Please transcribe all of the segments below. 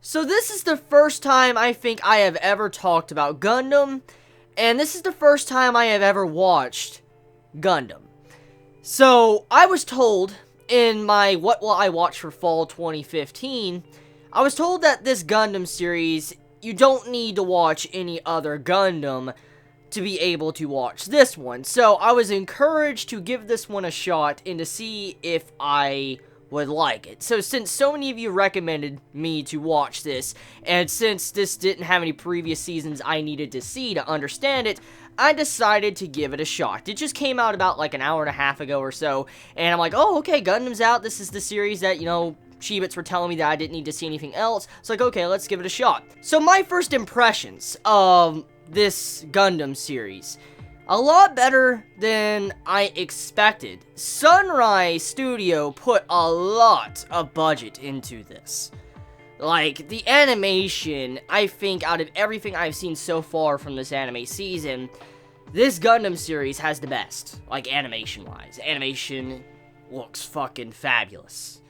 So this is the first time I think I have ever talked about Gundam, and this is the first time I have ever watched Gundam. So, I was told in my What Will I Watch for Fall 2015, I was told that this Gundam series, you don't need to watch any other Gundam to be able to watch this one. So, I was encouraged to give this one a shot and to see if I would like it. So since so many of you recommended me to watch this, and since this didn't have any previous seasons I needed to see to understand it, I decided to give it a shot. It just came out about like an hour and a half ago or so, and I'm like, oh, okay, Gundam's out. This is the series that, you know, Chibits were telling me that I didn't need to see anything else. It's like, okay, let's give it a shot. So my first impressions of this Gundam series, a lot better than I expected. Sunrise Studio put a lot of budget into this. Like, the animation, I think out of everything I've seen so far from this anime season, this Gundam series has the best, like, animation-wise. Animation looks fucking fabulous.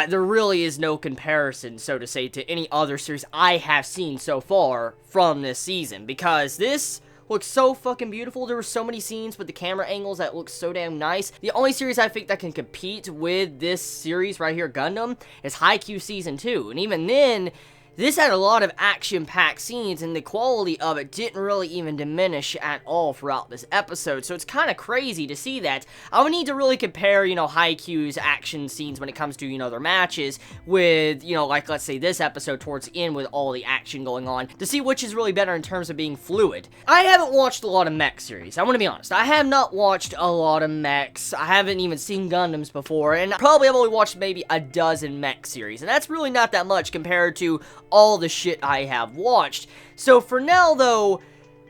There really is no comparison, so to say, to any other series I have seen so far from this season, because this looks so fucking beautiful. There were so many scenes with the camera angles that look so damn nice. The only series I think that can compete with this series right here, Gundam, is Haikyuu Season 2. And even then, this had a lot of action-packed scenes, and the quality of it didn't really even diminish at all throughout this episode, so it's kind of crazy to see that. I would need to really compare, you know, Haikyuu's action scenes when it comes to, you know, their matches with, you know, like, let's say this episode towards the end with all the action going on, to see which is really better in terms of being fluid. I haven't watched a lot of mech series, I want to be honest. I have not watched a lot of mechs. I haven't even seen Gundams before, and probably I've only watched maybe a dozen mech series, and that's really not that much compared to all the shit I have watched. So for now, though,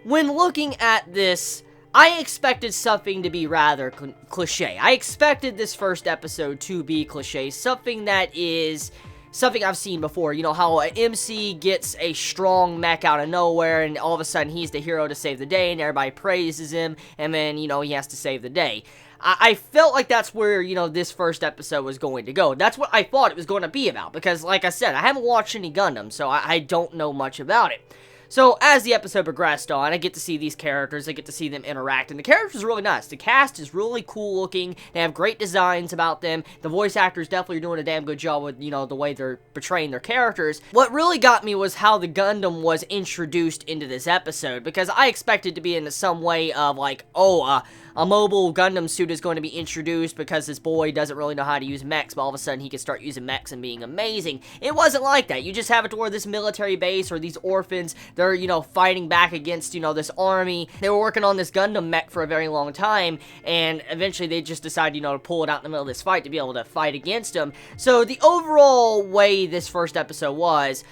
when looking at this, I expected something to be rather cliche. I expected this first episode to be cliche, something that is something I've seen before. You know, how an MC gets a strong mech out of nowhere, and all of a sudden he's the hero to save the day, and everybody praises him, and then, you know, he has to save the day. I felt like that's where, you know, this first episode was going to go. That's what I thought it was going to be about, because, like I said, I haven't watched any Gundam, so I don't know much about it. So, as the episode progressed on, I get to see these characters, I get to see them interact, and the characters are really nice. The cast is really cool looking, they have great designs about them, the voice actors definitely are doing a damn good job with, you know, the way they're portraying their characters. What really got me was how the Gundam was introduced into this episode, because I expected to be in some way of, like, oh, a mobile Gundam suit is going to be introduced because this boy doesn't really know how to use mechs, but all of a sudden he can start using mechs and being amazing. It wasn't like that. You just have it to where this military base or these orphans, they're, you know, fighting back against, you know, this army. They were working on this Gundam mech for a very long time, and eventually they just decided, you know, to pull it out in the middle of this fight to be able to fight against them. So the overall way this first episode was,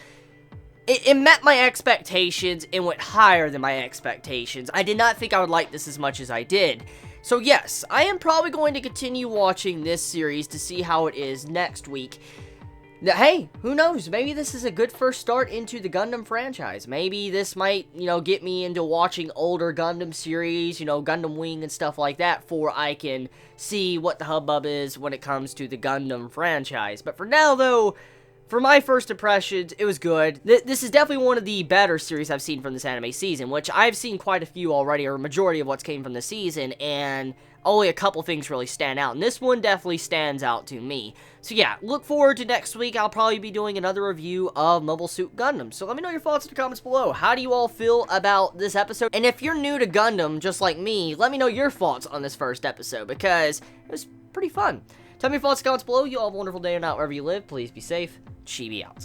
it met my expectations and went higher than my expectations. I did not think I would like this as much as I did. So yes, I am probably going to continue watching this series to see how it is next week. Now, hey, who knows? Maybe this is a good first start into the Gundam franchise. Maybe this might, you know, get me into watching older Gundam series, you know, Gundam Wing and stuff like that, before I can see what the hubbub is when it comes to the Gundam franchise. But for now, though, for my first impressions, it was good. This is definitely one of the better series I've seen from this anime season, which I've seen quite a few already, or a majority of what's came from the season, and only a couple things really stand out, and this one definitely stands out to me. So yeah, look forward to next week. I'll probably be doing another review of Mobile Suit Gundam, so let me know your thoughts in the comments below. How do you all feel about this episode? And if you're new to Gundam, just like me, let me know your thoughts on this first episode, because it was pretty fun. Tell me your thoughts in the comments below. You all have a wonderful day or night wherever you live. Please be safe. Chibi out.